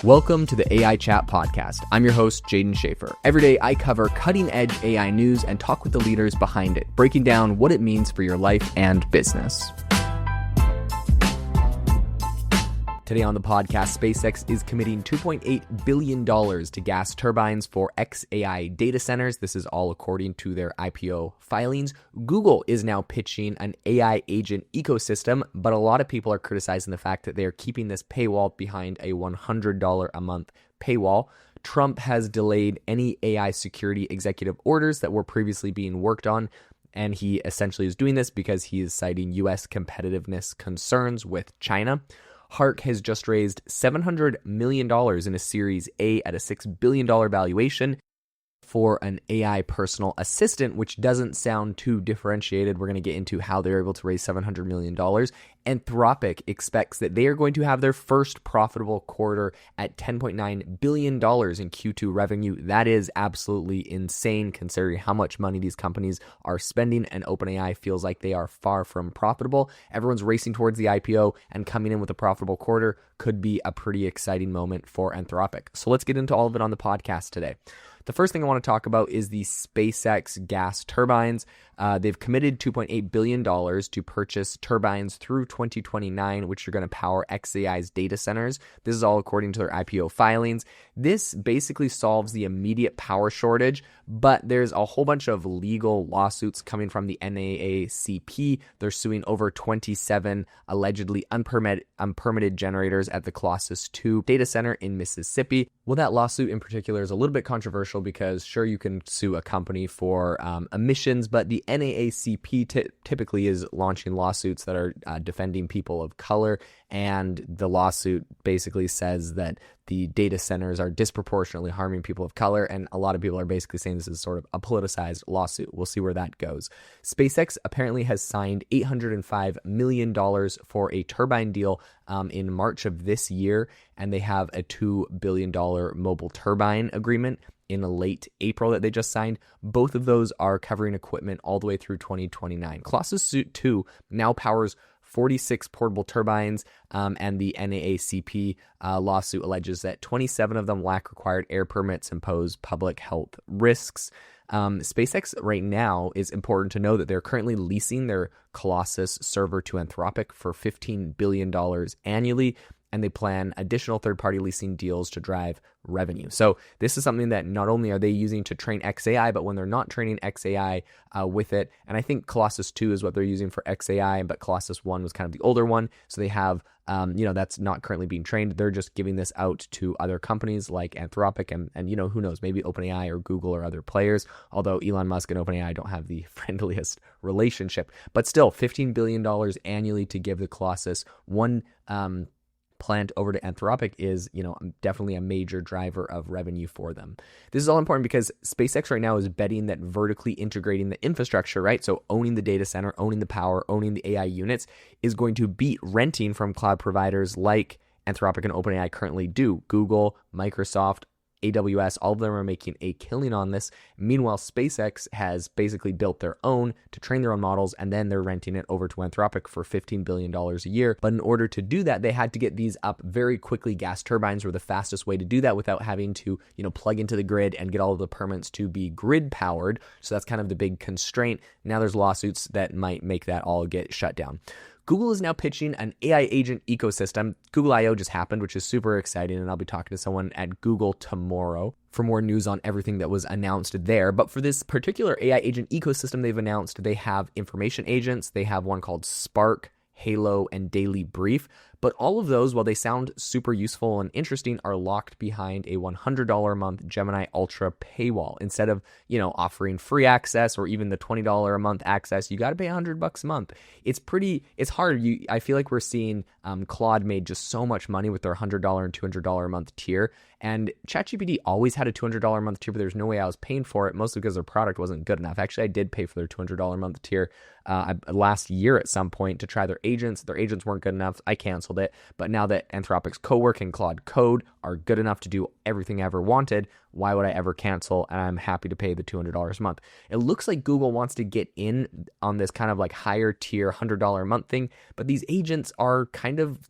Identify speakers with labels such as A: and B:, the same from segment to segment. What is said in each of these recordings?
A: Welcome to the AI Chat Podcast. I'm your host, Jaden Schaefer. Every day, I cover cutting-edge AI news and talk with the leaders behind it, breaking down what it means for your life and business. Today on the podcast, SpaceX is committing $2.8 billion to gas turbines for XAI data centers. This is all according to their IPO filings. Google is now pitching an AI agent ecosystem, but a lot of people are criticizing the fact that they are keeping this paywall behind a $100 a month paywall. Trump has delayed any AI security executive orders that were previously being worked on, and he essentially is doing this because he is citing U.S. competitiveness concerns with China. Hark has just raised $700 million in a Series A at a $6 billion valuation for an AI personal assistant, which doesn't sound too differentiated. We're going to get into how they're able to raise $700 million. Anthropic expects that they are going to have their first profitable quarter at $10.9 billion in Q2 revenue. That is absolutely insane considering how much money these companies are spending, and OpenAI feels like they are far from profitable. Everyone's racing towards the IPO, and coming in with a profitable quarter could be a pretty exciting moment for Anthropic. So let's get into all of it on the podcast today. The first thing I want to talk about is the SpaceX gas turbines. They've committed $2.8 billion to purchase turbines through 2029, which are going to power XAI's data centers. This is all according to their IPO filings. This basically solves the immediate power shortage, but there's a whole bunch of legal lawsuits coming from the NAACP. They're suing over 27 allegedly unpermitted generators at the Colossus 2 data center in Mississippi. Well, that lawsuit in particular is a little bit controversial because sure, you can sue a company for emissions, but the NAACP typically is launching lawsuits that are defending people of color, and the lawsuit basically says that the data centers are disproportionately harming people of color, and a lot of people are basically saying this is sort of a politicized lawsuit. We'll see where that goes. SpaceX apparently has signed $805 million for a turbine deal in March of this year, and they have a $2 billion mobile turbine agreement in late April that they just signed. Both of those are covering equipment all the way through 2029. Colossus 2 now powers 46 portable turbines, and the NAACP lawsuit alleges that 27 of them lack required air permits and pose public health risks. SpaceX right now, is important to know that they're currently leasing their Colossus server to Anthropic for $15 billion annually, and they plan additional third-party leasing deals to drive revenue. So this is something that not only are they using to train XAI, but when they're not training XAI with it, and I think Colossus 2 is what they're using for XAI, but Colossus 1 was kind of the older one, so they have, that's not currently being trained. They're just giving this out to other companies like Anthropic and who knows, maybe OpenAI or Google or other players, although Elon Musk and OpenAI don't have the friendliest relationship. But still, $15 billion annually to give the Colossus one plant over to Anthropic is, definitely a major driver of revenue for them. This is all important because SpaceX right now is betting that vertically integrating the infrastructure, right? So owning the data center, owning the power, owning the AI units is going to beat renting from cloud providers like Anthropic and OpenAI currently do. Google, Microsoft, AWS, all of them are making a killing on this. Meanwhile, SpaceX has basically built their own to train their own models, and then they're renting it over to Anthropic for $15 billion a year. But in order to do that, they had to get these up very quickly. Gas turbines were the fastest way to do that without having to, plug into the grid and get all of the permits to be grid powered. So that's kind of the big constraint. Now there's lawsuits that might make that all get shut down. Google is now pitching an AI agent ecosystem. Google I/O just happened, which is super exciting, and I'll be talking to someone at Google tomorrow for more news on everything that was announced there. But for this particular AI agent ecosystem they've announced, they have information agents. They have one called Spark, Halo, and Daily Brief. But all of those, while they sound super useful and interesting, are locked behind a $100 a month Gemini Ultra paywall. Instead of, offering free access or even the $20 a month access, you got to pay $100 a month. It's hard. I feel like we're seeing Claude made just so much money with their $100 and $200 a month tier. And ChatGPT always had a $200 a month tier, but there's no way I was paying for it, mostly because their product wasn't good enough. Actually, I did pay for their $200 a month tier last year at some point to try their agents. Their agents weren't good enough. I canceled canceled it. But now that Anthropic's Cowork and Claude Code are good enough to do everything I ever wanted, why would I ever cancel? And I'm happy to pay the $200 a month. It looks like Google wants to get in on this kind of like higher tier $100 a month thing, but these agents are kind of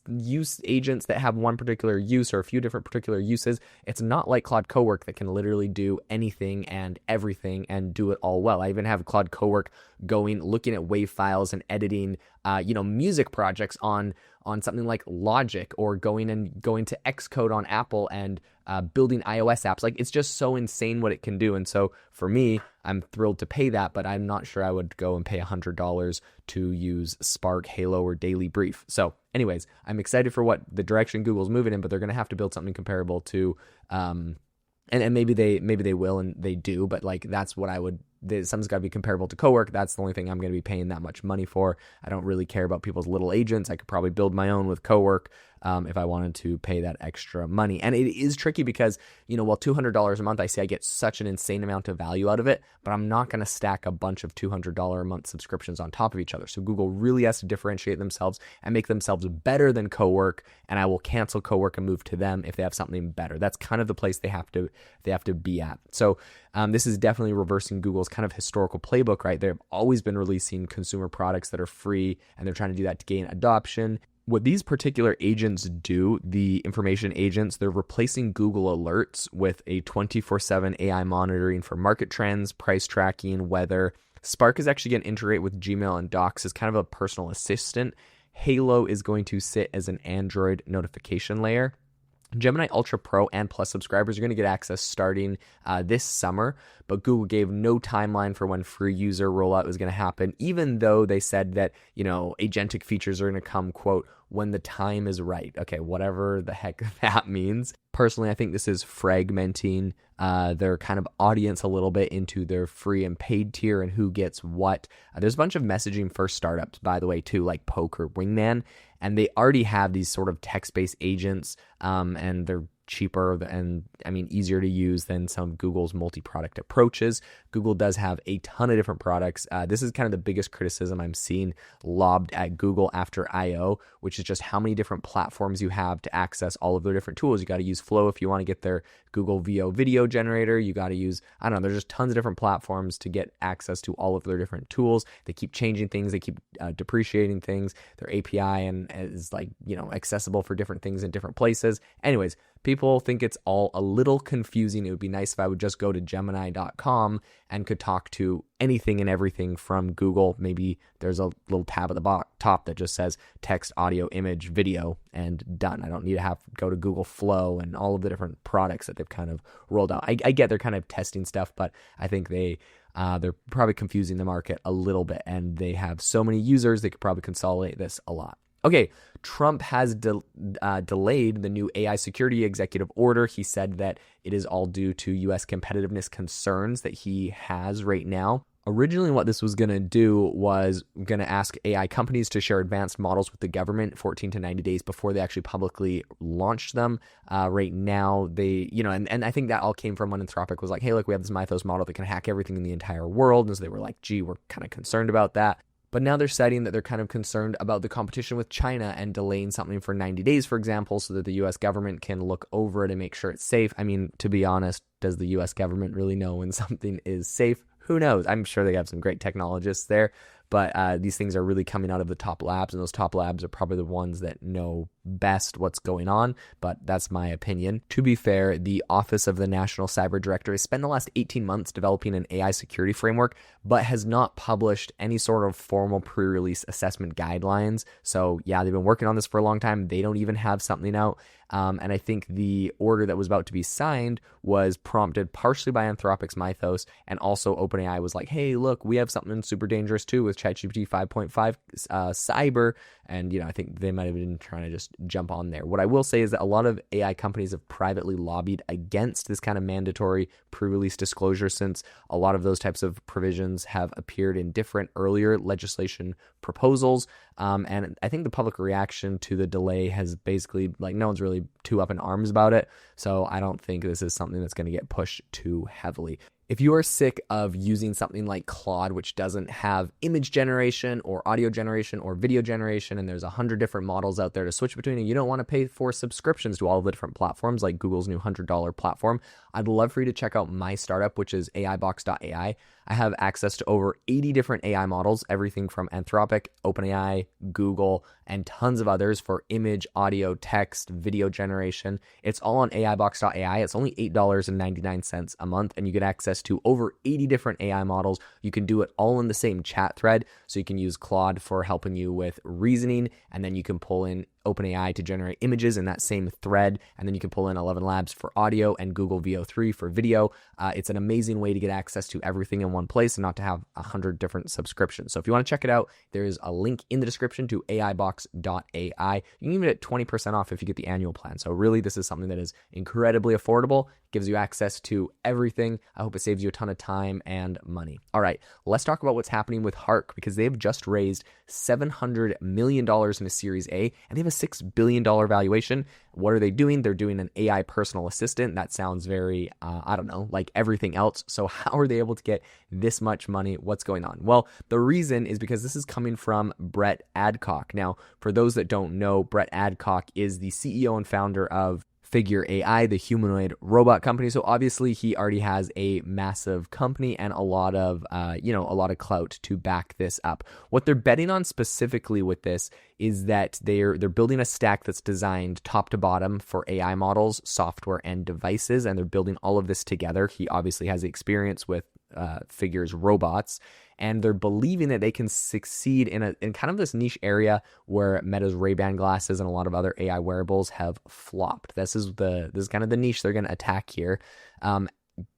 A: use agents that have one particular use or a few different particular uses. It's not like Claude Cowork that can literally do anything and everything and do it all well. I even have Claude Cowork going, looking at WAV files and editing, music projects on something like Logic, or going to Xcode on Apple and building iOS apps. Like, it's just so insane what it can do. And so for me, I'm thrilled to pay that, but I'm not sure I would go and pay $100 to use Spark, Halo, or Daily Brief. So anyways, I'm excited for what the direction Google's moving in, but they're going to have to build something comparable to, and maybe they will, and they do, but like, that's what something's got to be comparable to Cowork. That's the only thing I'm going to be paying that much money for. I don't really care about people's little agents. I could probably build my own with Cowork if I wanted to pay that extra money. And it is tricky because, while $200 a month, I say I get such an insane amount of value out of it, but I'm not going to stack a bunch of $200 a month subscriptions on top of each other. So Google really has to differentiate themselves and make themselves better than Cowork, and I will cancel Cowork and move to them if they have something better. That's kind of the place they have to be at. So this is definitely reversing Google's kind of historical playbook, right? They've always been releasing consumer products that are free, and they're trying to do that to gain adoption. What these particular agents do, the information agents, they're replacing Google Alerts with a 24/7 AI monitoring for market trends, price tracking, weather. Spark is actually going to integrate with Gmail and Docs as kind of a personal assistant. Halo is going to sit as an Android notification layer. Gemini Ultra Pro and Plus subscribers are going to get access starting this summer, but Google gave no timeline for when free user rollout was going to happen, even though they said that, agentic features are going to come, quote, when the time is right. Okay, whatever the heck that means. Personally, I think this is fragmenting their kind of audience a little bit into their free and paid tier and who gets what. There's a bunch of messaging first startups, by the way, too, like Poke or Wingman, and they already have these sort of text-based agents, and they're cheaper and easier to use than some of Google's multi-product approaches. Google does have a ton of different products. This is kind of the biggest criticism I'm seeing lobbed at Google after I/O, which is just how many different platforms you have to access all of their different tools. You got to use Flow if you want to get their Google VO video generator. You got to use, there's just tons of different platforms to get access to all of their different tools. They keep changing things. They keep depreciating things. Their API and is accessible for different things in different places. Anyways, people think it's all a little confusing. It would be nice if I would just go to Gemini.com and could talk to anything and everything from Google. Maybe there's a little tab at the top that just says text, audio, image, video, and done. I don't need to go to Google Flow and all of the different products that they've kind of rolled out. I get they're kind of testing stuff, but I think they're probably confusing the market a little bit, and they have so many users, they could probably consolidate this a lot. Okay, Trump has delayed the new AI security executive order. He said that it is all due to U.S. competitiveness concerns that he has right now. Originally, what this was going to do was going to ask AI companies to share advanced models with the government 14 to 90 days before they actually publicly launched them. Right now, they, and I think that all came from when Anthropic was like, hey, look, we have this Mythos model that can hack everything in the entire world. And so they were like, gee, we're kind of concerned about that. But now they're citing that they're kind of concerned about the competition with China and delaying something for 90 days, for example, so that the U.S. government can look over it and make sure it's safe. To be honest, does the U.S. government really know when something is safe? Who knows? I'm sure they have some great technologists there, but these things are really coming out of the top labs, and those top labs are probably the ones that know best what's going on, but that's my opinion. To be fair, the Office of the National Cyber Director has spent the last 18 months developing an AI security framework, but has not published any sort of formal pre-release assessment guidelines. So yeah, they've been working on this for a long time. They don't even have something out. And I think the order that was about to be signed was prompted partially by Anthropic's Mythos, and also OpenAI was like, hey, look, we have something super dangerous too with ChatGPT 5.5 Cyber. And, I think they might have been trying to just jump on there. What I will say is that a lot of AI companies have privately lobbied against this kind of mandatory pre-release disclosure, since a lot of those types of provisions have appeared in different earlier legislation proposals. And I think the public reaction to the delay has basically, no one's really too up in arms about it. So I don't think this is something that's going to get pushed too heavily. If you are sick of using something like Claude, which doesn't have image generation or audio generation or video generation, and there's 100 different models out there to switch between, and you don't want to pay for subscriptions to all of the different platforms like Google's new $100 platform, I'd love for you to check out my startup, which is AIbox.ai. I have access to over 80 different AI models, everything from Anthropic, OpenAI, Google, and tons of others for image, audio, text, video generation. It's all on AIbox.ai. It's only $8.99 a month, and you get access to over 80 different AI models. You can do it all in the same chat thread, so you can use Claude for helping you with reasoning, and then you can pull in OpenAI to generate images in that same thread, and then you can pull in 11 Labs for audio and Google VO3 for video. It's an amazing way to get access to everything in one place and not to have 100 different subscriptions. So if you want to check it out, there is a link in the description to AIbox.ai. You can even get 20% off if you get the annual plan. So really, this is something that is incredibly affordable, gives you access to everything. I hope it saves you a ton of time and money. All right, let's talk about what's happening with Hark, because they've just raised $700 million in a Series A, and they have a $6 billion valuation. What are they doing? They're doing an AI personal assistant. That sounds very, like everything else. So how are they able to get this much money? What's going on? Well, the reason is because this is coming from Brett Adcock. Now, for those that don't know, Brett Adcock is the CEO and founder of Figure AI, the humanoid robot company. So obviously he already has a massive company and a lot of clout to back this up. What they're betting on specifically with this is that they're building a stack that's designed top to bottom for AI models, software, and devices, and they're building all of this together. He obviously has experience with Figure's robots, and they're believing that they can succeed in kind of this niche area where Meta's Ray-Ban glasses and a lot of other AI wearables have flopped. This is kind of the niche they're going to attack here.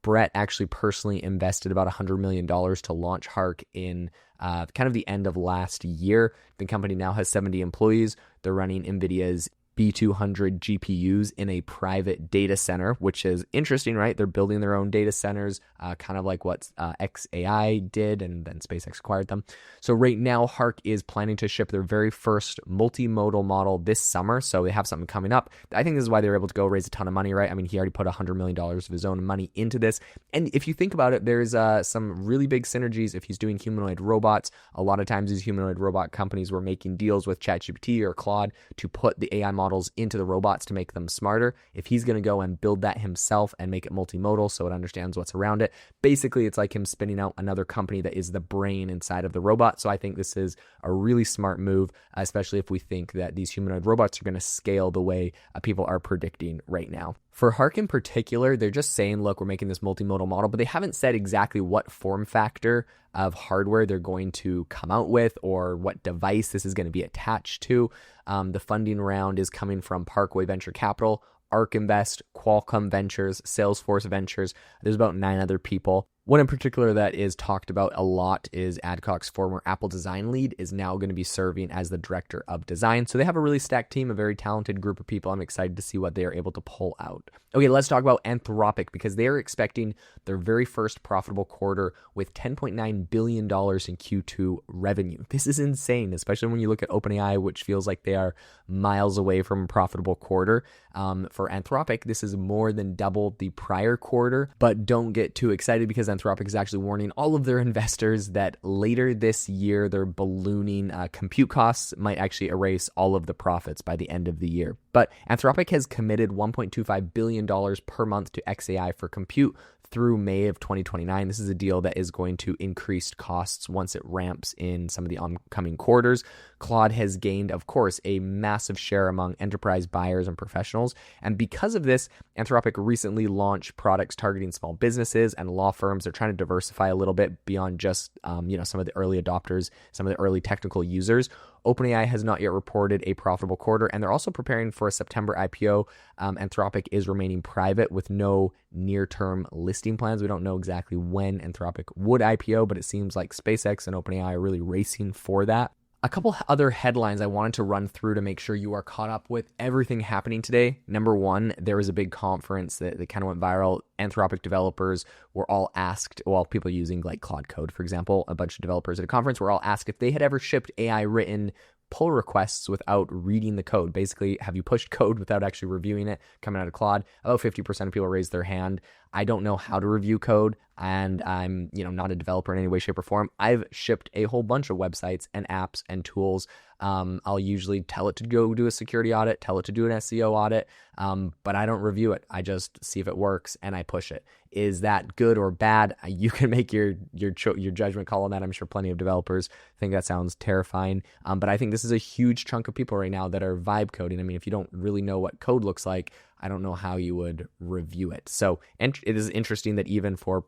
A: Brett actually personally invested about $100 million to launch Hark in kind of the end of last year. The company now has 70 employees. They're running NVIDIA's B200 GPUs in a private data center, which is interesting, right? They're building their own data centers, kind of like what xAI did, and then SpaceX acquired them. So right now, Hark is planning to ship their very first multimodal model this summer. So they have something coming up. I think this is why they were able to go raise a ton of money, right? I mean, he already put $100 million of his own money into this. And if you think about it, there's some really big synergies if he's doing humanoid robots. A lot of times these humanoid robot companies were making deals with ChatGPT or Claude to put the AI models into the robots to make them smarter. If he's going to go and build that himself and make it multimodal so it understands what's around it, basically it's like him spinning out another company that is the brain inside of the robot. So I think this is a really smart move, especially if we think that these humanoid robots are going to scale the way people are predicting right now. For Hark in particular, they're just saying, look, we're making this multimodal model, but they haven't said exactly what form factor of hardware they're going to come out with or what device this is going to be attached to. The funding round is coming from Parkway Venture Capital, ARK Invest, Qualcomm Ventures, Salesforce Ventures. There's about 9 other people. One in particular that is talked about a lot is Adcock's former Apple design lead is now going to be serving as the director of design. So they have a really stacked team, a very talented group of people. I'm excited to see what they are able to pull out. Okay, let's talk about Anthropic, because they are expecting their very first profitable quarter with $10.9 billion in Q2 revenue. This is insane, especially when you look at OpenAI, which feels like they are miles away from a profitable quarter. For Anthropic, this is more than double the prior quarter, but don't get too excited because Anthropic is actually warning all of their investors that later this year, their ballooning compute costs might actually erase all of the profits by the end of the year. But Anthropic has committed $1.25 billion per month to xAI for compute through May of 2029. This is a deal that is going to increase costs once it ramps in some of the oncoming quarters. Claude has gained, of course, a massive share among enterprise buyers and professionals. And because of this, Anthropic recently launched products targeting small businesses and law firms. They're trying to diversify a little bit beyond just some of the early adopters, some of the early technical users. OpenAI has not yet reported a profitable quarter, and they're also preparing for a September IPO. Anthropic is remaining private with no near-term listing plans. We don't know exactly when Anthropic would IPO, but it seems like SpaceX and OpenAI are really racing for that. A couple other headlines I wanted to run through to make sure you are caught up with everything happening today. Number one, there was a big conference that kind of went viral. Anthropic developers were all asked, people using like Claude Code, for example, a bunch of developers at a conference were all asked if they had ever shipped AI written pull requests without reading the code. Basically, have you pushed code without actually reviewing it coming out of Claude? About 50% of people raised their hand. I don't know how to review code, and I'm, not a developer in any way, shape, or form. I've shipped a whole bunch of websites and apps and tools. I'll usually tell it to go do a security audit, tell it to do an SEO audit, but I don't review it. I just see if it works and I push it. Is that good or bad? You can make your judgment call on that. I'm sure plenty of developers think that sounds terrifying, but I think this is a huge chunk of people right now that are vibe coding. I mean, if you don't really know what code looks like, I don't know how you would review it. So it is interesting that even for,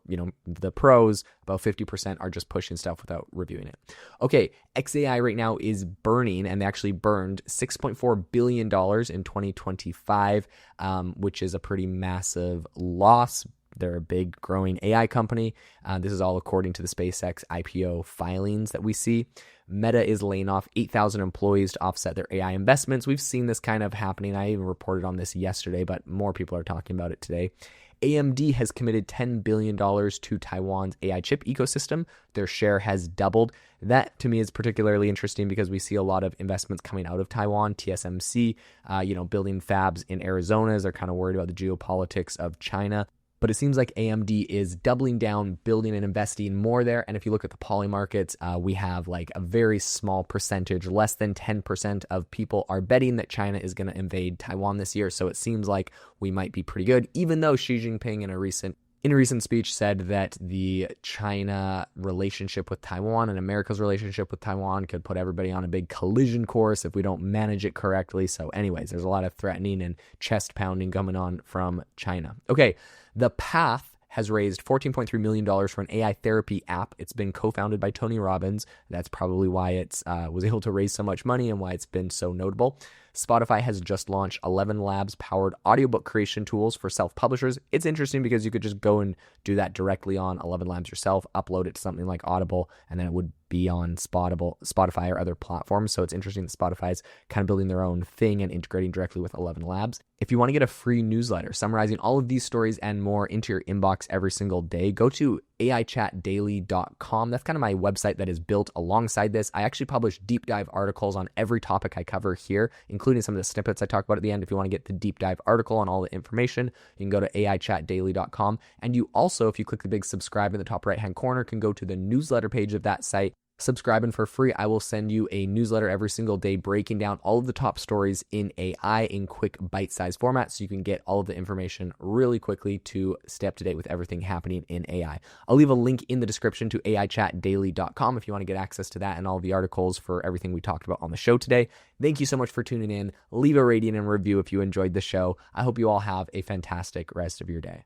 A: the pros, about 50% are just pushing stuff without reviewing it. Okay, XAI right now is burning, and they actually burned $6.4 billion in 2025, which is a pretty massive loss. They're a big growing AI company. This is all according to the SpaceX IPO filings that we see. Meta is laying off 8,000 employees to offset their AI investments. We've seen this kind of happening. I even reported on this yesterday, but more people are talking about it today. AMD has committed $10 billion to Taiwan's AI chip ecosystem. Their share has doubled. That, to me, is particularly interesting because we see a lot of investments coming out of Taiwan. TSMC, building fabs in Arizona as they're kind of worried about the geopolitics of China. But it seems like AMD is doubling down, building and investing more there. And if you look at the poly markets, we have like a very small percentage, less than 10% of people are betting that China is going to invade Taiwan this year. So it seems like we might be pretty good, even though Xi Jinping in a recent speech said that the China relationship with Taiwan and America's relationship with Taiwan could put everybody on a big collision course if we don't manage it correctly. So anyways, there's a lot of threatening and chest pounding coming on from China. Okay. The Path has raised $14.3 million for an AI therapy app. It's been co-founded by Tony Robbins. That's probably why it was able to raise so much money and why it's been so notable. Spotify has just launched 11 Labs-powered audiobook creation tools for self-publishers. It's interesting because you could just go and do that directly on 11 Labs yourself, upload it to something like Audible, and then it would be on Spotify or other platforms. So it's interesting that Spotify's kind of building their own thing and integrating directly with 11 Labs. If you want to get a free newsletter summarizing all of these stories and more into your inbox every single day, go to aichatdaily.com. That's kind of my website that is built alongside this. I actually publish deep dive articles on every topic I cover here, including some of the snippets I talk about at the end. If you want to get the deep dive article on all the information, you can go to aichatdaily.com. And you also, if you click the big subscribe in the top right-hand corner, can go to the newsletter page of that site. Subscribing for free. I will send you a newsletter every single day breaking down all of the top stories in AI in quick bite-sized format so you can get all of the information really quickly to stay up to date with everything happening in AI. I'll leave a link in the description to aichatdaily.com if you want to get access to that and all the articles for everything we talked about on the show today. Thank you so much for tuning in. Leave a rating and review if you enjoyed the show. I hope you all have a fantastic rest of your day.